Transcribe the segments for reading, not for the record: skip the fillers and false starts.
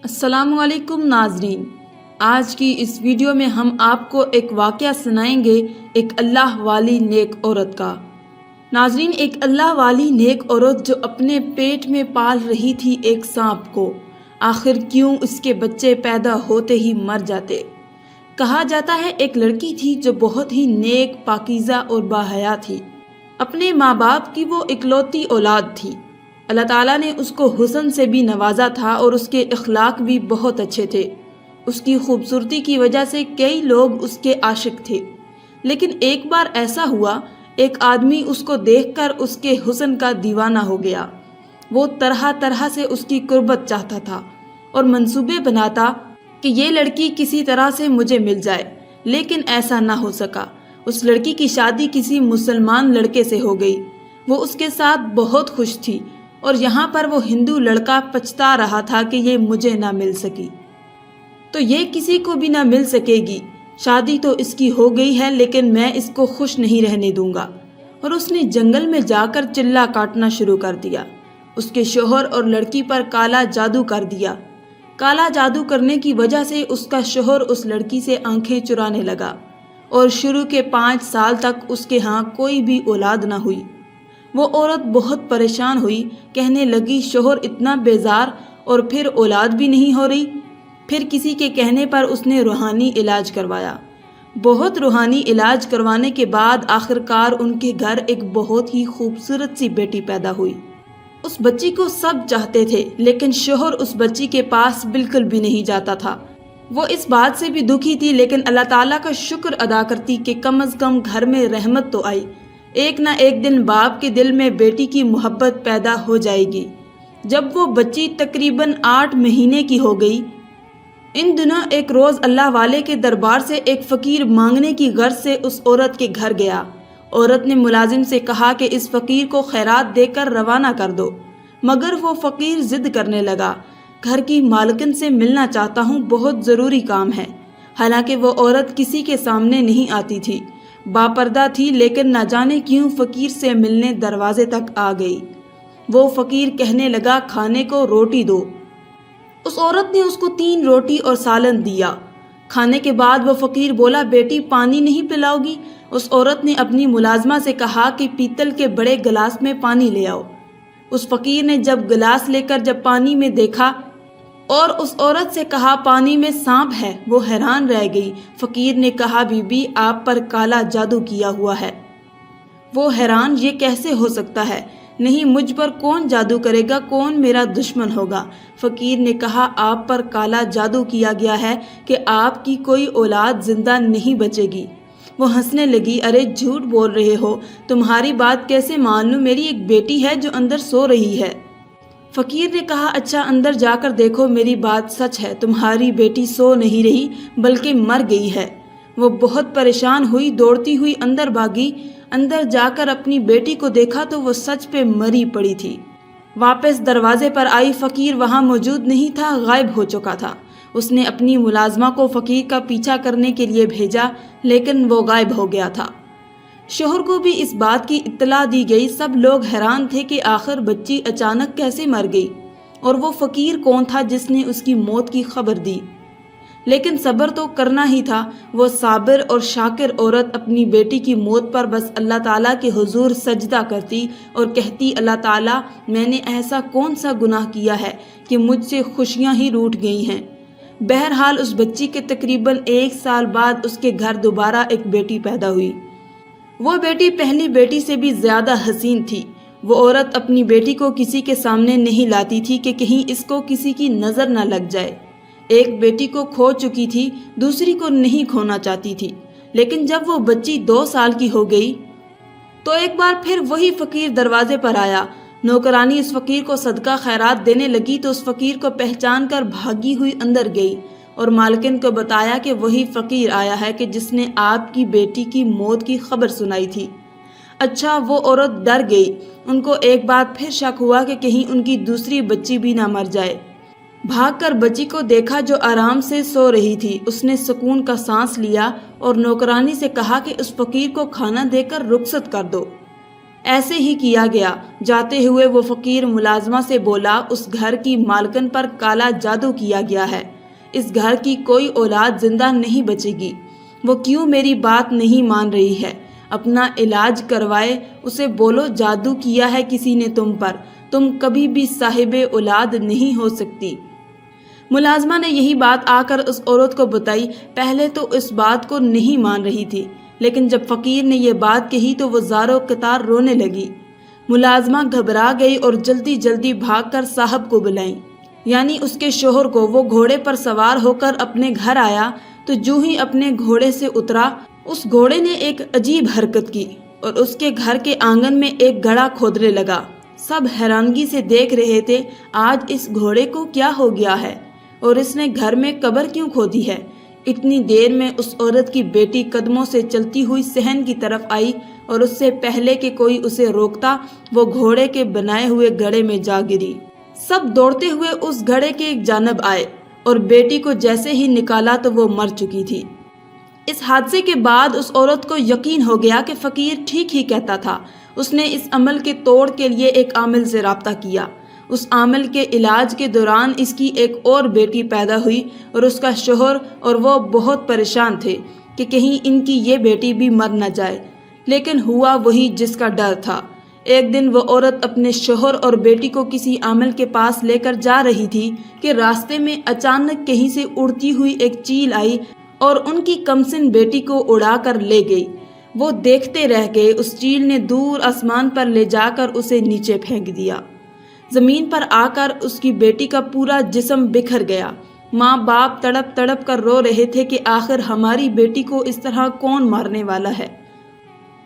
السلام علیکم ناظرین، آج کی اس ویڈیو میں ہم آپ کو ایک واقعہ سنائیں گے ایک اللہ والی نیک عورت کا۔ ناظرین، ایک اللہ والی نیک عورت جو اپنے پیٹ میں پال رہی تھی ایک سانپ کو، آخر کیوں اس کے بچے پیدا ہوتے ہی مر جاتے؟ کہا جاتا ہے ایک لڑکی تھی جو بہت ہی نیک، پاکیزہ اور باحیا تھی۔ اپنے ماں باپ کی وہ اکلوتی اولاد تھی۔ اللہ تعالیٰ نے اس کو حسن سے بھی نوازا تھا اور اس کے اخلاق بھی بہت اچھے تھے۔ اس کی خوبصورتی کی وجہ سے کئی لوگ اس کے عاشق تھے۔ لیکن ایک بار ایسا ہوا، ایک آدمی اس کو دیکھ کر اس کے حسن کا دیوانہ ہو گیا۔ وہ طرح طرح سے اس کی قربت چاہتا تھا اور منصوبے بناتا کہ یہ لڑکی کسی طرح سے مجھے مل جائے، لیکن ایسا نہ ہو سکا۔ اس لڑکی کی شادی کسی مسلمان لڑکے سے ہو گئی۔ وہ اس کے ساتھ بہت خوش تھی اور یہاں پر وہ ہندو لڑکا پچھتا رہا تھا کہ یہ مجھے نہ مل سکی تو یہ کسی کو بھی نہ مل سکے گی۔ شادی تو اس کی ہو گئی ہے، لیکن میں اس کو خوش نہیں رہنے دوں گا۔ اور اس نے جنگل میں جا کر چلہ کاٹنا شروع کر دیا۔ اس کے شوہر اور لڑکی پر کالا جادو کر دیا۔ کالا جادو کرنے کی وجہ سے اس کا شوہر اس لڑکی سے آنکھیں چرانے لگا اور شروع کے 5 سال تک اس کے ہاں کوئی بھی اولاد نہ ہوئی۔ وہ عورت بہت پریشان ہوئی، کہنے لگی شوہر اتنا بیزار اور پھر اولاد بھی نہیں ہو رہی۔ پھر کسی کے کہنے پر اس نے روحانی علاج کروایا۔ بہت روحانی علاج کروانے کے بعد آخرکار ان کے گھر ایک بہت ہی خوبصورت سی بیٹی پیدا ہوئی۔ اس بچی کو سب چاہتے تھے، لیکن شوہر اس بچی کے پاس بالکل بھی نہیں جاتا تھا۔ وہ اس بات سے بھی دکھی تھی، لیکن اللہ تعالیٰ کا شکر ادا کرتی کہ کم از کم گھر میں رحمت تو آئی۔ ایک نہ ایک دن باپ کے دل میں بیٹی کی محبت پیدا ہو جائے گی۔ جب وہ بچی تقریباً 8 مہینے کی ہو گئی، ان دنوں ایک روز اللہ والے کے دربار سے ایک فقیر مانگنے کی غرض سے اس عورت کے گھر گیا۔ عورت نے ملازم سے کہا کہ اس فقیر کو خیرات دے کر روانہ کر دو، مگر وہ فقیر ضد کرنے لگا، گھر کی مالکن سے ملنا چاہتا ہوں، بہت ضروری کام ہے۔ حالانکہ وہ عورت کسی کے سامنے نہیں آتی تھی، باپردہ تھی، لیکن نہ جانے کیوں فقیر سے ملنے دروازے تک آ گئی۔ وہ فقیر کہنے لگا کھانے کو روٹی دو۔ اس عورت نے اس کو 3 روٹی اور سالن دیا۔ کھانے کے بعد وہ فقیر بولا بیٹی پانی نہیں پلاؤ گی؟ اس عورت نے اپنی ملازمہ سے کہا کہ پیتل کے بڑے گلاس میں پانی لے آؤ۔ اس فقیر نے جب گلاس لے کر جب پانی میں دیکھا اور اس عورت سے کہا پانی میں سانپ ہے، وہ حیران رہ گئی۔ فقیر نے کہا بی بی آپ پر کالا جادو کیا ہوا ہے۔ وہ حیران، یہ کیسے ہو سکتا ہے؟ نہیں، مجھ پر کون جادو کرے گا؟ کون میرا دشمن ہوگا؟ فقیر نے کہا آپ پر کالا جادو کیا گیا ہے کہ آپ کی کوئی اولاد زندہ نہیں بچے گی۔ وہ ہنسنے لگی، ارے جھوٹ بول رہے ہو، تمہاری بات کیسے مان لوں؟ میری ایک بیٹی ہے جو اندر سو رہی ہے۔ فقیر نے کہا اچھا اندر جا کر دیکھو، میری بات سچ ہے، تمہاری بیٹی سو نہیں رہی بلکہ مر گئی ہے۔ وہ بہت پریشان ہوئی، دوڑتی ہوئی اندر بھاگی۔ اندر جا کر اپنی بیٹی کو دیکھا تو وہ سچ پہ مری پڑی تھی۔ واپس دروازے پر آئی، فقیر وہاں موجود نہیں تھا، غائب ہو چکا تھا۔ اس نے اپنی ملازمہ کو فقیر کا پیچھا کرنے کے لیے بھیجا، لیکن وہ غائب ہو گیا تھا۔ شوہر کو بھی اس بات کی اطلاع دی گئی۔ سب لوگ حیران تھے کہ آخر بچی اچانک کیسے مر گئی اور وہ فقیر کون تھا جس نے اس کی موت کی خبر دی۔ لیکن صبر تو کرنا ہی تھا۔ وہ صابر اور شاکر عورت اپنی بیٹی کی موت پر بس اللہ تعالیٰ کے حضور سجدہ کرتی اور کہتی اللہ تعالیٰ میں نے ایسا کون سا گناہ کیا ہے کہ مجھ سے خوشیاں ہی روٹ گئی ہیں۔ بہرحال اس بچی کے تقریباً 1 سال بعد اس کے گھر دوبارہ ایک بیٹی پیدا ہوئی۔ وہ بیٹی پہلی بیٹی سے بھی زیادہ حسین تھی۔ وہ عورت اپنی بیٹی کو کسی کے سامنے نہیں لاتی تھی کہ کہیں اس کو کسی کی نظر نہ لگ جائے۔ ایک بیٹی کو کھو چکی تھی، دوسری کو نہیں کھونا چاہتی تھی۔ لیکن جب وہ بچی 2 سال کی ہو گئی تو ایک بار پھر وہی فقیر دروازے پر آیا۔ نوکرانی اس فقیر کو صدقہ خیرات دینے لگی تو اس فقیر کو پہچان کر بھاگی ہوئی اندر گئی اور مالکن کو بتایا کہ وہی فقیر آیا ہے کہ جس نے آپ کی بیٹی کی موت کی خبر سنائی تھی۔ اچھا، وہ عورت ڈر گئی۔ ان کو ایک بات پھر شک ہوا کہ کہیں ان کی دوسری بچی بھی نہ مر جائے۔ بھاگ کر بچی کو دیکھا جو آرام سے سو رہی تھی۔ اس نے سکون کا سانس لیا اور نوکرانی سے کہا کہ اس فقیر کو کھانا دے کر رخصت کر دو۔ ایسے ہی کیا گیا۔ جاتے ہوئے وہ فقیر ملازمہ سے بولا، اس گھر کی مالکن پر کالا جادو کیا گیا ہے، اس گھر کی کوئی اولاد زندہ نہیں بچے گی۔ وہ کیوں میری بات نہیں مان رہی ہے؟ اپنا علاج کروائے، اسے بولو جادو کیا ہے کسی نے تم پر، تم کبھی بھی صاحب اولاد نہیں ہو سکتی۔ ملازمہ نے یہی بات آ کر اس عورت کو بتائی۔ پہلے تو اس بات کو نہیں مان رہی تھی، لیکن جب فقیر نے یہ بات کہی تو وہ زاروں قطار رونے لگی۔ ملازمہ گھبرا گئی اور جلدی جلدی بھاگ کر صاحب کو بلائیں، یعنی اس کے شوہر کو۔ وہ گھوڑے پر سوار ہو کر اپنے گھر آیا تو جو ہی اپنے گھوڑے سے اترا، اس گھوڑے نے ایک عجیب حرکت کی اور اس کے گھر کے آنگن میں ایک گڑھا کھودنے لگا۔ سب حیرانگی سے دیکھ رہے تھے، آج اس گھوڑے کو کیا ہو گیا ہے اور اس نے گھر میں قبر کیوں کھودی ہے؟ اتنی دیر میں اس عورت کی بیٹی قدموں سے چلتی ہوئی صحن کی طرف آئی اور اس سے پہلے کہ کوئی اسے روکتا، وہ گھوڑے کے بنائے ہوئے گڑھے میں جا گری۔ سب دوڑتے ہوئے اس گڑھے کے جانب آئے اور بیٹی کو جیسے ہی نکالا تو وہ مر چکی تھی۔ اس حادثے کے بعد اس عورت کو یقین ہو گیا کہ فقیر ٹھیک ہی کہتا تھا۔ اس نے اس عمل کے توڑ کے لیے ایک عامل سے رابطہ کیا۔ اس عامل کے علاج کے دوران اس کی ایک اور بیٹی پیدا ہوئی اور اس کا شوہر اور وہ بہت پریشان تھے کہ کہیں ان کی یہ بیٹی بھی مر نہ جائے، لیکن ہوا وہی جس کا ڈر تھا۔ ایک دن وہ عورت اپنے شوہر اور بیٹی کو کسی عامل کے پاس لے کر جا رہی تھی کہ راستے میں اچانک کہیں سے اڑتی ہوئی ایک چیل آئی اور ان کی کمسن بیٹی کو اڑا کر لے گئی۔ وہ دیکھتے رہ گئے۔ اس چیل نے دور آسمان پر لے جا کر اسے نیچے پھینک دیا۔ زمین پر آ کر اس کی بیٹی کا پورا جسم بکھر گیا۔ ماں باپ تڑپ تڑپ کر رو رہے تھے کہ آخر ہماری بیٹی کو اس طرح کون مارنے والا ہے،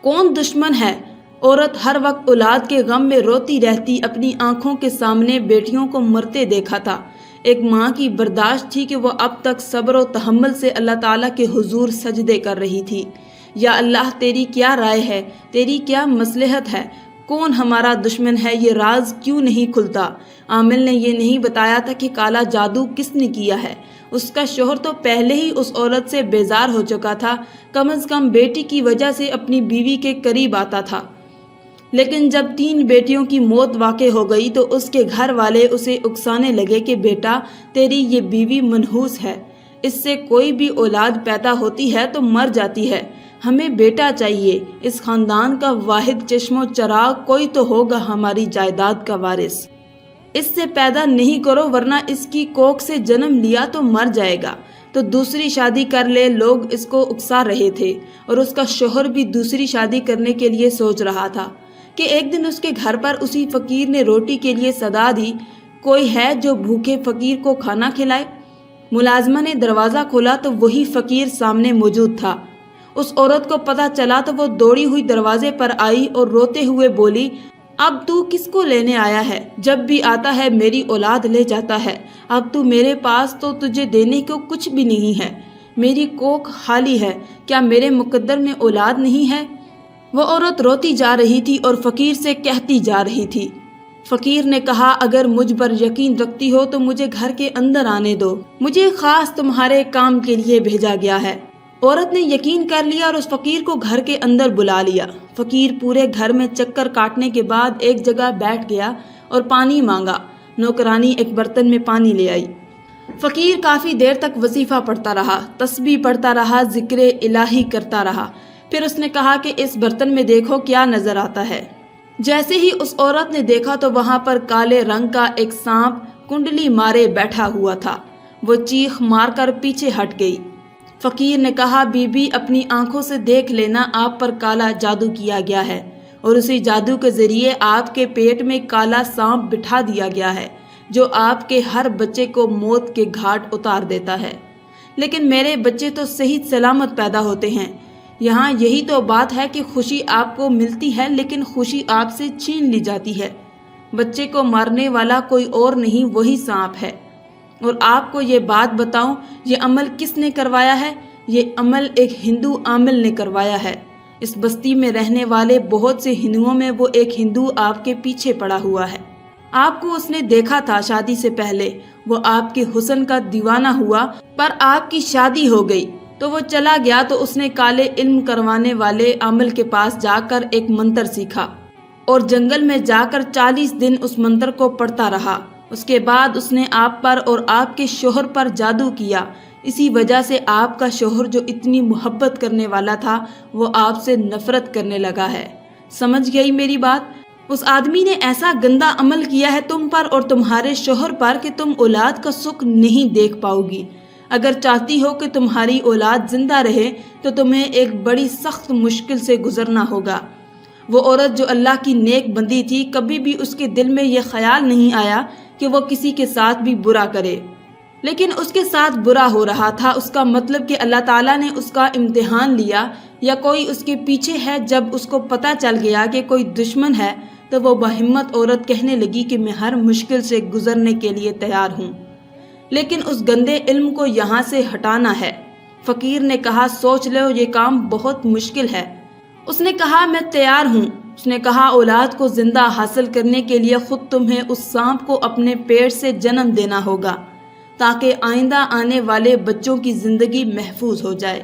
کون دشمن ہے۔ عورت ہر وقت اولاد کے غم میں روتی رہتی، اپنی آنکھوں کے سامنے بیٹیوں کو مرتے دیکھا تھا۔ ایک ماں کی برداشت تھی کہ وہ اب تک صبر و تحمل سے اللہ تعالیٰ کے حضور سجدے کر رہی تھی۔ یا اللہ، تیری کیا رائے ہے، تیری کیا مصلحت ہے، کون ہمارا دشمن ہے، یہ راز کیوں نہیں کھلتا؟ عامل نے یہ نہیں بتایا تھا کہ کالا جادو کس نے کیا ہے۔ اس کا شوہر تو پہلے ہی اس عورت سے بیزار ہو چکا تھا، کم از کم بیٹی کی وجہ سے اپنی بیوی کے قریب آتا تھا، لیکن جب 3 بیٹیوں کی موت واقع ہو گئی تو اس کے گھر والے اسے اکسانے لگے کہ بیٹا، تیری یہ بیوی منحوس ہے، اس سے کوئی بھی اولاد پیدا ہوتی ہے تو مر جاتی ہے، ہمیں بیٹا چاہیے، اس خاندان کا واحد چشم و چراغ کوئی تو ہوگا ہماری جائیداد کا وارث، اس سے پیدا نہیں کرو ورنہ اس کی کوکھ سے جنم لیا تو مر جائے گا، تو دوسری شادی کر لے۔ لوگ اس کو اکسا رہے تھے اور اس کا شوہر بھی دوسری شادی کرنے کے لیے سوچ رہا تھا کہ ایک دن اس کے گھر پر اسی فقیر نے روٹی کے لیے صدا دی، کوئی ہے جو بھوکے فقیر کو کھانا کھلائے؟ ملازمہ نے دروازہ کھولا تو وہی فقیر سامنے موجود تھا۔ اس عورت کو پتہ چلا تو وہ دوڑی ہوئی دروازے پر آئی اور روتے ہوئے بولی، اب تو کس کو لینے آیا ہے؟ جب بھی آتا ہے میری اولاد لے جاتا ہے، اب تو میرے پاس تو تجھے دینے کو کچھ بھی نہیں ہے، میری کوکھ خالی ہے، کیا میرے مقدر میں اولاد نہیں ہے؟ وہ عورت روتی جا رہی تھی اور فقیر سے کہتی جا رہی تھی۔ فقیر نے کہا، اگر مجھ پر یقین رکھتی ہو تو مجھے گھر کے اندر آنے دو، مجھے خاص تمہارے کام کے لیے بھیجا گیا ہے۔ عورت نے یقین کر لیا اور اس فقیر کو گھر کے اندر بلا لیا۔ فقیر پورے گھر میں چکر کاٹنے کے بعد ایک جگہ بیٹھ گیا اور پانی مانگا۔ نوکرانی ایک برتن میں پانی لے آئی۔ فقیر کافی دیر تک وظیفہ پڑھتا رہا، تسبیح پڑھتا رہا، ذکر الہی کرتا رہا۔ پھر اس نے کہا کہ اس برتن میں دیکھو کیا نظر آتا ہے۔ جیسے ہی اس عورت نے دیکھا تو وہاں پر کالے رنگ کا ایک سانپ کنڈلی مارے بیٹھا ہوا تھا۔ وہ چیخ مار کر پیچھے ہٹ گئی۔ فقیر نے کہا، بی بی اپنی آنکھوں سے دیکھ لینا، آپ پر کالا جادو کیا گیا ہے اور اسی جادو کے ذریعے آپ کے پیٹ میں کالا سانپ بٹھا دیا گیا ہے جو آپ کے ہر بچے کو موت کے گھاٹ اتار دیتا ہے، لیکن میرے بچے تو صحیح سلامت پیدا ہوتے ہیں۔ یہاں یہی تو بات ہے کہ خوشی آپ کو ملتی ہے لیکن خوشی آپ سے چھین لی جاتی ہے۔ بچے کو مارنے والا کوئی اور نہیں، وہی سانپ ہے۔ اور آپ کو یہ بات بتاؤں، یہ عمل کس نے کروایا ہے؟ یہ عمل ایک ہندو عامل نے کروایا ہے۔ اس بستی میں رہنے والے بہت سے ہندوؤں میں وہ ایک ہندو آپ کے پیچھے پڑا ہوا ہے۔ آپ کو اس نے دیکھا تھا شادی سے پہلے، وہ آپ کے حسن کا دیوانہ ہوا، پر آپ کی شادی ہو گئی تو وہ چلا گیا، تو اس نے کالے علم کروانے والے عامل کے پاس جا کر ایک منتر سیکھا۔ اور جنگل میں جا کر 40 دن اس منتر کو پڑھتا رہا۔ اس کے بعد اس نے آپ پر اور آپ کے شوہر پر جادو کیا۔ اسی وجہ سے آپ کا شوہر جو اتنی محبت کرنے والا تھا وہ آپ سے نفرت کرنے لگا ہے۔ سمجھ گئی میری بات؟ اس آدمی نے ایسا گندا عمل کیا ہے تم پر اور تمہارے شوہر پر کہ تم اولاد کا سکھ نہیں دیکھ پاؤ گی۔ اگر چاہتی ہو کہ تمہاری اولاد زندہ رہے تو تمہیں ایک بڑی سخت مشکل سے گزرنا ہوگا۔ وہ عورت جو اللہ کی نیک بندی تھی، کبھی بھی اس کے دل میں یہ خیال نہیں آیا کہ وہ کسی کے ساتھ بھی برا کرے، لیکن اس کے ساتھ برا ہو رہا تھا۔ اس کا مطلب کہ اللہ تعالیٰ نے اس کا امتحان لیا یا کوئی اس کے پیچھے ہے۔ جب اس کو پتہ چل گیا کہ کوئی دشمن ہے تو وہ بہمت عورت کہنے لگی کہ میں ہر مشکل سے گزرنے کے لیے تیار ہوں، لیکن اس گندے علم کو یہاں سے ہٹانا ہے۔ فقیر نے کہا سوچ لو، یہ کام بہت مشکل ہے۔ اس نے کہا میں تیار ہوں۔ اس نے کہا اولاد کو زندہ حاصل کرنے کے لیے خود تمہیں اس سانپ کو اپنے پیٹ سے جنم دینا ہوگا تاکہ آئندہ آنے والے بچوں کی زندگی محفوظ ہو جائے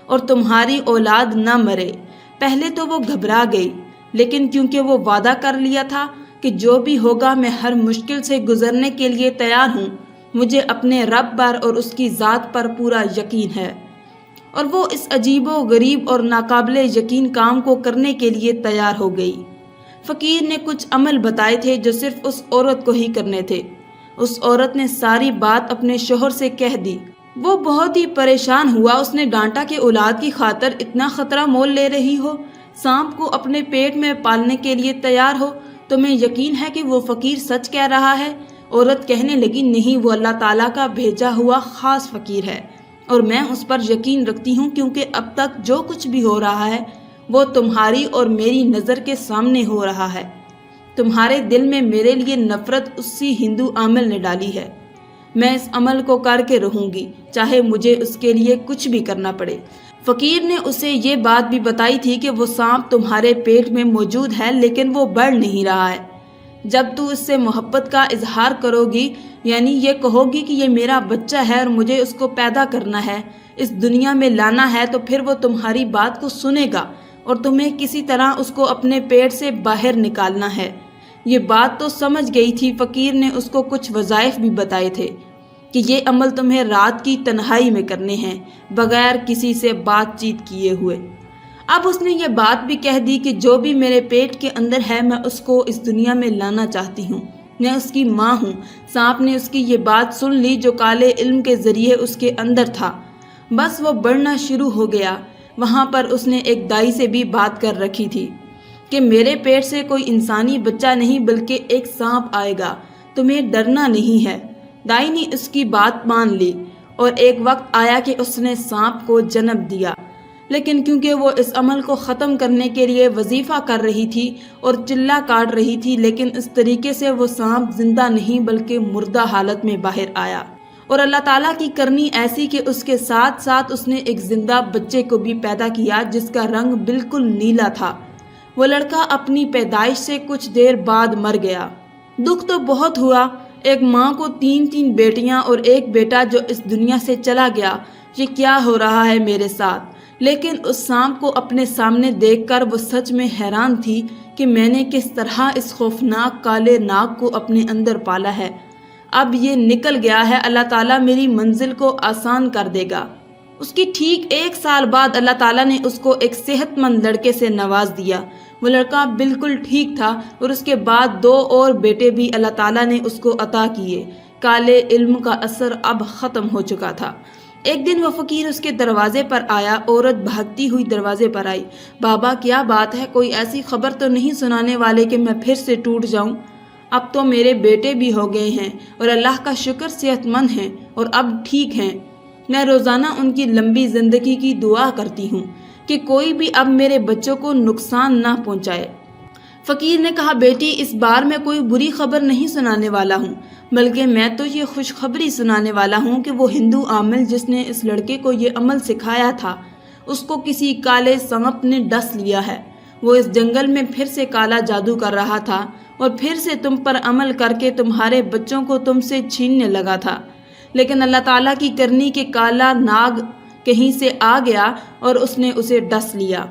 اور تمہاری اولاد نہ مرے۔ پہلے تو وہ گھبرا گئی، لیکن کیونکہ وہ وعدہ کر لیا تھا کہ جو بھی ہوگا میں ہر مشکل سے گزرنے کے لیے تیار ہوں، مجھے اپنے رب پر اور اس کی ذات پر پورا یقین ہے، اور وہ اس عجیب و غریب اور ناقابل یقین کام کو کرنے کے لیے تیار ہو گئی۔ فقیر نے کچھ عمل بتائے تھے جو صرف اس عورت کو ہی کرنے تھے۔ اس عورت نے ساری بات اپنے شوہر سے کہہ دی۔ وہ بہت ہی پریشان ہوا۔ اس نے ڈانٹا کہ اولاد کی خاطر اتنا خطرہ مول لے رہی ہو، سانپ کو اپنے پیٹ میں پالنے کے لیے تیار ہو، تمہیں یقین ہے کہ وہ فقیر سچ کہہ رہا ہے؟ عورت کہنے لگی نہیں، وہ اللہ تعالیٰ کا بھیجا ہوا خاص فقیر ہے اور میں اس پر یقین رکھتی ہوں، کیونکہ اب تک جو کچھ بھی ہو رہا ہے وہ تمہاری اور میری نظر کے سامنے ہو رہا ہے۔ تمہارے دل میں میرے لیے نفرت اسی ہندو عامل نے ڈالی ہے۔ میں اس عمل کو کر کے رہوں گی، چاہے مجھے اس کے لیے کچھ بھی کرنا پڑے۔ فقیر نے اسے یہ بات بھی بتائی تھی کہ وہ سانپ تمہارے پیٹ میں موجود ہے، لیکن وہ بڑھ نہیں رہا ہے۔ جب تو اس سے محبت کا اظہار کرو گی، یعنی یہ کہو گی کہ یہ میرا بچہ ہے اور مجھے اس کو پیدا کرنا ہے، اس دنیا میں لانا ہے، تو پھر وہ تمہاری بات کو سنے گا اور تمہیں کسی طرح اس کو اپنے پیٹ سے باہر نکالنا ہے۔ یہ بات تو سمجھ گئی تھی۔ فقیر نے اس کو کچھ وظائف بھی بتائے تھے کہ یہ عمل تمہیں رات کی تنہائی میں کرنے ہیں، بغیر کسی سے بات چیت کیے ہوئے۔ اب اس نے یہ بات بھی کہہ دی کہ جو بھی میرے پیٹ کے اندر ہے میں اس کو اس دنیا میں لانا چاہتی ہوں، میں اس کی ماں ہوں۔ سانپ نے اس کی یہ بات سن لی جو کالے علم کے ذریعے اس کے اندر تھا، بس وہ بڑھنا شروع ہو گیا۔ وہاں پر اس نے ایک دائی سے بھی بات کر رکھی تھی کہ میرے پیٹ سے کوئی انسانی بچہ نہیں بلکہ ایک سانپ آئے گا، تمہیں ڈرنا نہیں ہے۔ دائی نے اس کی بات مان لی اور ایک وقت آیا کہ اس نے سانپ کو جنم دیا، لیکن کیونکہ وہ اس عمل کو ختم کرنے کے لیے وظیفہ کر رہی تھی اور چلہ کاٹ رہی تھی، لیکن اس طریقے سے وہ سانپ زندہ نہیں بلکہ مردہ حالت میں باہر آیا۔ اور اللہ تعالیٰ کی کرنی ایسی کہ اس کے ساتھ ساتھ اس نے ایک زندہ بچے کو بھی پیدا کیا جس کا رنگ بالکل نیلا تھا۔ وہ لڑکا اپنی پیدائش سے کچھ دیر بعد مر گیا۔ دکھ تو بہت ہوا، ایک ماں کو 3 بیٹیاں اور ایک بیٹا جو اس دنیا سے چلا گیا، یہ کیا ہو رہا ہے میرے ساتھ؟ لیکن اس سانپ کو اپنے سامنے دیکھ کر وہ سچ میں حیران تھی کہ میں نے کس طرح اس خوفناک کالے ناگ کو اپنے اندر پالا ہے۔ اب یہ نکل گیا ہے، اللہ تعالیٰ میری منزل کو آسان کر دے گا۔ اس کی ٹھیک 1 سال بعد اللہ تعالیٰ نے اس کو ایک صحت مند لڑکے سے نواز دیا۔ وہ لڑکا بالکل ٹھیک تھا اور اس کے بعد 2 اور بیٹے بھی اللہ تعالیٰ نے اس کو عطا کیے۔ کالے علم کا اثر اب ختم ہو چکا تھا۔ ایک دن وہ فقیر اس کے دروازے پر آیا۔ عورت بھاگتی ہوئی دروازے پر آئی۔ بابا کیا بات ہے؟ کوئی ایسی خبر تو نہیں سنانے والے کہ میں پھر سے ٹوٹ جاؤں؟ اب تو میرے بیٹے بھی ہو گئے ہیں اور اللہ کا شکر صحت مند ہیں اور اب ٹھیک ہیں۔ میں روزانہ ان کی لمبی زندگی کی دعا کرتی ہوں کہ کوئی بھی اب میرے بچوں کو نقصان نہ پہنچائے۔ فقیر نے کہا بیٹی، اس بار میں کوئی بری خبر نہیں سنانے والا ہوں، بلکہ میں تو یہ خوشخبری سنانے والا ہوں کہ وہ ہندو عامل جس نے اس لڑکے کو یہ عمل سکھایا تھا، اس کو کسی کالے سانپ نے ڈس لیا ہے۔ وہ اس جنگل میں پھر سے کالا جادو کر رہا تھا اور پھر سے تم پر عمل کر کے تمہارے بچوں کو تم سے چھیننے لگا تھا، لیکن اللہ تعالیٰ کی کرنی کے کالا ناگ کہیں سے آ گیا اور اس نے اسے ڈس لیا۔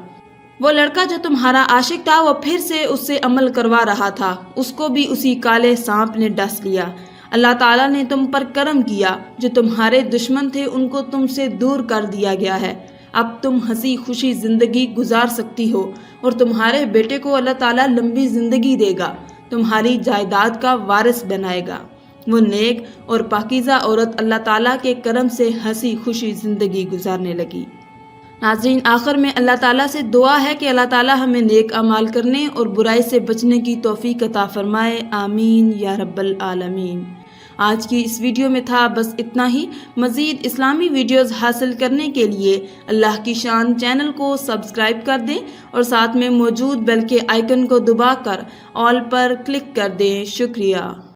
وہ لڑکا جو تمہارا عاشق تھا وہ پھر سے اس سے عمل کروا رہا تھا، اس کو بھی اسی کالے سانپ نے ڈس لیا۔ اللہ تعالیٰ نے تم پر کرم کیا، جو تمہارے دشمن تھے ان کو تم سے دور کر دیا گیا ہے۔ اب تم ہنسی خوشی زندگی گزار سکتی ہو اور تمہارے بیٹے کو اللہ تعالیٰ لمبی زندگی دے گا، تمہاری جائیداد کا وارث بنائے گا۔ وہ نیک اور پاکیزہ عورت اللہ تعالیٰ کے کرم سے ہنسی خوشی زندگی گزارنے لگی۔ ناظرین، آخر میں اللہ تعالیٰ سے دعا ہے کہ اللہ تعالیٰ ہمیں نیک اعمال کرنے اور برائی سے بچنے کی توفیق عطا فرمائے، آمین یا رب العالمین۔ آج کی اس ویڈیو میں تھا بس اتنا ہی۔ مزید اسلامی ویڈیوز حاصل کرنے کے لیے اللہ کی شان چینل کو سبسکرائب کر دیں اور ساتھ میں موجود بیل کے آئیکن کو دبا کر آل پر کلک کر دیں۔ شکریہ۔